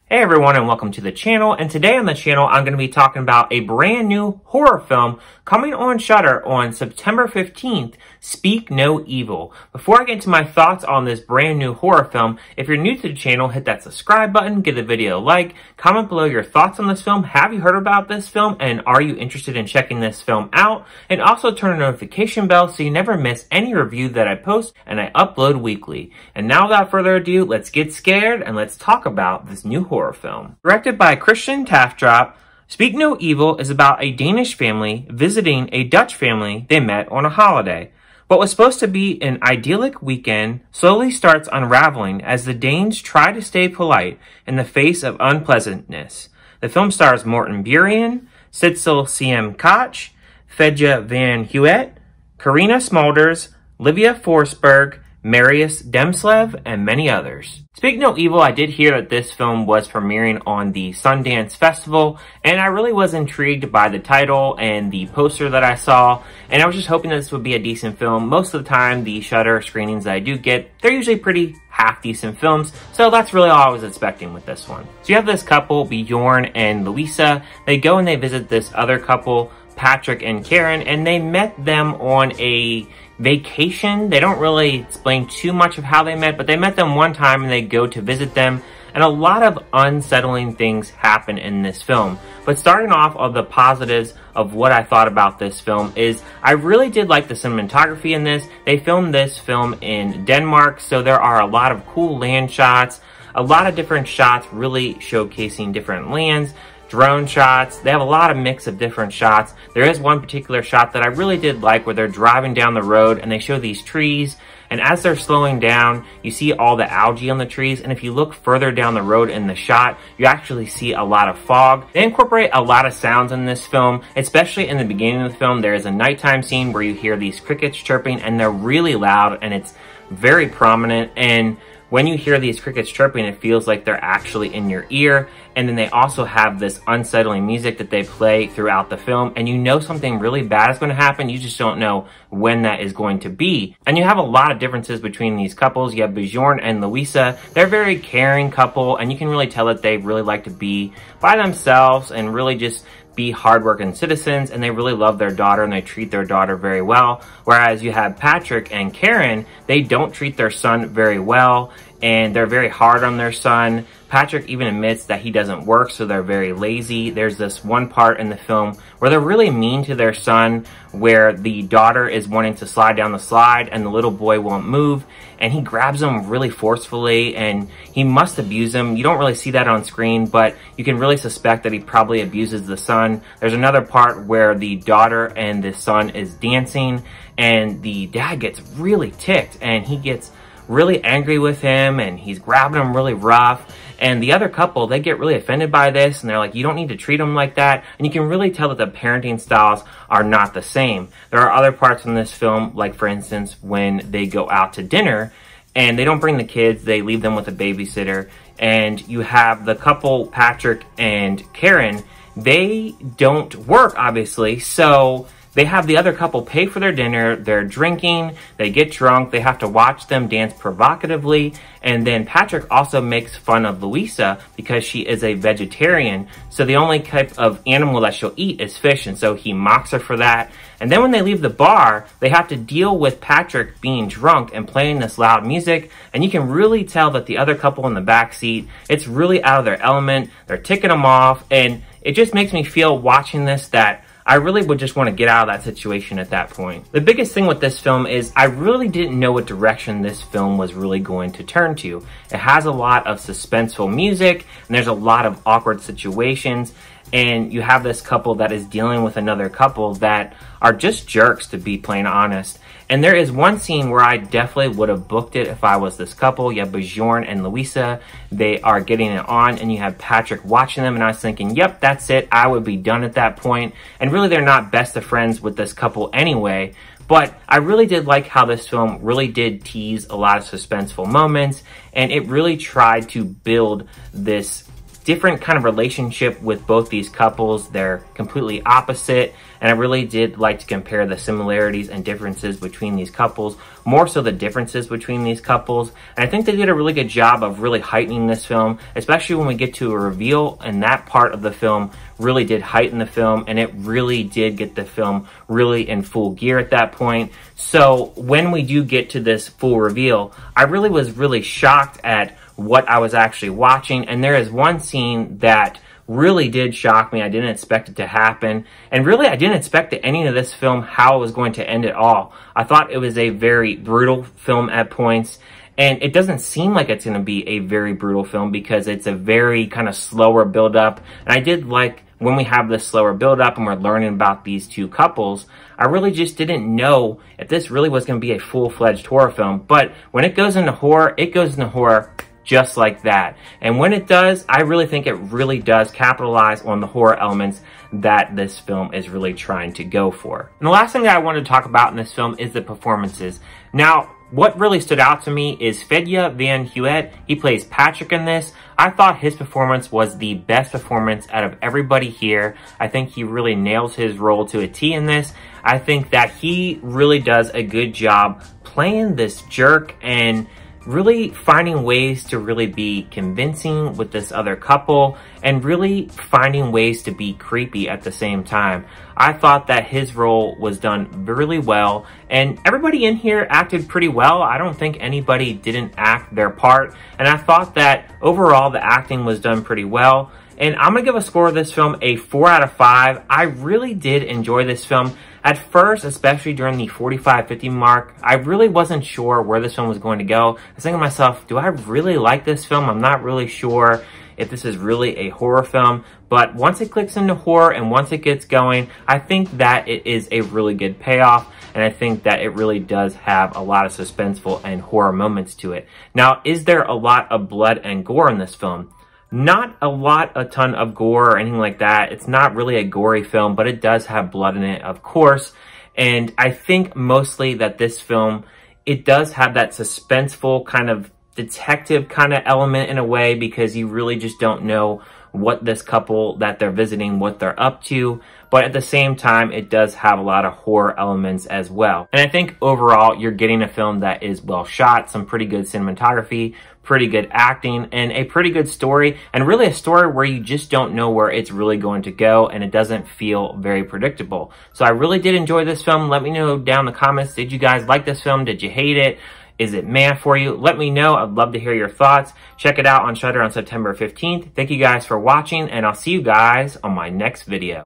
Hey everyone, and welcome to the channel. And today on the channel I'm going to be talking about a brand new horror film coming on Shudder on September 15th, Speak No Evil. Before I get into my thoughts on this brand new horror film, if you're new to the channel, hit that subscribe button, give the video a like, comment below your thoughts on this film. Have you heard about this film, and are you interested in checking this film out? And also turn the notification bell so you never miss any review that I post and I upload weekly. And now without further ado, let's get scared and let's talk about this new horror film. Directed by Christian Tafdrop, Speak No Evil is about a Danish family visiting a Dutch family they met on a holiday. What was supposed to be an idyllic weekend slowly starts unraveling as the Danes try to stay polite in the face of unpleasantness. The film stars Morten Burian, Sitzel CM Koch, Fedja Van Huet, Karina Smulders, Livia Forsberg, Marius Demslev, and many others. Speak No Evil, I did hear that this film was premiering on the Sundance Festival, and I really was intrigued by the title and the poster that I saw, and I was just hoping that this would be a decent film. Most of the time, the Shudder screenings that I do get, they're usually pretty half-decent films, so that's really all I was expecting with this one. So you have this couple, Bjorn and Louisa. They go and they visit this other couple, Patrick and Karen, and they met them on a vacation. They don't really explain too much of how they met, but they met them one time and they go to visit them, and a lot of unsettling things happen in this film. But starting off of the positives of what I thought about this film is I really did like the cinematography in this. They filmed this film in Denmark, so there are a lot of cool land shots, a lot of different shots really showcasing different lands, drone shots. They have a lot of mix of different shots. There is one particular shot that I really did like where they're driving down the road and they show these trees, and as they're slowing down you see all the algae on the trees, and if you look further down the road in the shot you actually see a lot of fog. They incorporate a lot of sounds in this film, especially in the beginning of the film. There is a nighttime scene where you hear these crickets chirping and they're really loud and it's very prominent, and when you hear these crickets chirping, it feels like they're actually in your ear. And then they also have this unsettling music that they play throughout the film, and you know something really bad is going to happen. You just don't know when that is going to be. And you have a lot of differences between these couples. You have Bjorn and Louisa. They're a very caring couple, and you can really tell that they really like to be by themselves and really just be hardworking citizens, and they really love their daughter and they treat their daughter very well. Whereas you have Patrick and Karen, they don't treat their son very well and they're very hard on their son. Patrick even admits that he doesn't work, so they're very lazy. There's this one part in the film where they're really mean to their son, where the daughter is wanting to slide down the slide and the little boy won't move, and he grabs him really forcefully and he must abuse him. You don't really see that on screen, but you can really suspect that he probably abuses the son. There's another part where the daughter and the son is dancing and the dad gets really ticked and he gets really angry with him and he's grabbing him really rough. And the other couple, they get really offended by this and they're like, you don't need to treat him like that. And you can really tell that the parenting styles are not the same. There are other parts in this film, like for instance, when they go out to dinner and they don't bring the kids, they leave them with a babysitter. And you have the couple, Patrick and Karen, they don't work, obviously, so they have the other couple pay for their dinner, they're drinking, they get drunk, they have to watch them dance provocatively, and then Patrick also makes fun of Louisa because she is a vegetarian, so the only type of animal that she'll eat is fish, and so he mocks her for that. And then when they leave the bar, they have to deal with Patrick being drunk and playing this loud music, and you can really tell that the other couple in the back seat, it's really out of their element, they're ticking them off, and it just makes me feel watching this that I really would just want to get out of that situation at that point. The biggest thing with this film is I really didn't know what direction this film was really going to turn to. It has a lot of suspenseful music, and there's a lot of awkward situations, and you have this couple that is dealing with another couple that are just jerks, to be plain honest. And there is one scene where I definitely would have booked it if I was this couple. You have Bjorn and Louisa. They are getting it on, and you have Patrick watching them, and I was thinking, yep, that's it. I would be done at that point. And really, they're not best of friends with this couple anyway. But I really did like how this film really did tease a lot of suspenseful moments, and it really tried to build this different kind of relationship with both these couples. They're completely opposite, and I really did like to compare the similarities and differences between these couples, more so the differences between these couples. And I think they did a really good job of really heightening this film, especially when we get to a reveal, and that part of the film really did heighten the film, and it really did get the film really in full gear at that point. So when we do get to this full reveal, I really was really shocked at what I was actually watching, and there is one scene that really did shock me. I didn't expect it to happen, and really I didn't expect the ending of this film, how it was going to end at all. I thought it was a very brutal film at points, and it doesn't seem like it's going to be a very brutal film because it's a very kind of slower build-up. And I did like when we have this slower build-up and we're learning about these two couples, I really just didn't know if this really was going to be a full-fledged horror film. But when it goes into horror, it goes into horror just like that. And when it does, I really think it really does capitalize on the horror elements that this film is really trying to go for. And the last thing that I wanted to talk about in this film is the performances. Now, what really stood out to me is Fedja Van Huet. He plays Patrick in this. I thought his performance was the best performance out of everybody here. I think he really nails his role to a T in this. I think that he really does a good job playing this jerk and really finding ways to really be convincing with this other couple and really finding ways to be creepy at the same time. I thought that his role was done really well, and everybody in here acted pretty well. I don't think anybody didn't act their part, and I thought that overall the acting was done pretty well. And I'm gonna give a score of this film a 4 out of 5. I really did enjoy this film. At first, especially during the 45-50 mark, I really wasn't sure where this film was going to go. I was thinking to myself, do I really like this film? I'm not really sure if this is really a horror film. But once it clicks into horror and once it gets going, I think that it is a really good payoff. And I think that it really does have a lot of suspenseful and horror moments to it. Now, is there a lot of blood and gore in this film? Not a ton of gore or anything like that. It's not really a gory film, but it does have blood in it, of course. And I think mostly that this film, it does have that suspenseful kind of detective kind of element in a way, because you really just don't know what this couple that they're visiting, what they're up to. But at the same time, it does have a lot of horror elements as well. And I think overall, you're getting a film that is well shot, some pretty good cinematography, pretty good acting, and a pretty good story, and really a story where you just don't know where it's really going to go, and it doesn't feel very predictable. So I really did enjoy this film. Let me know down in the comments, did you guys like this film? Did you hate it? Is it meh for you? Let me know. I'd love to hear your thoughts. Check it out on Shudder on September 15th. Thank you guys for watching, and I'll see you guys on my next video.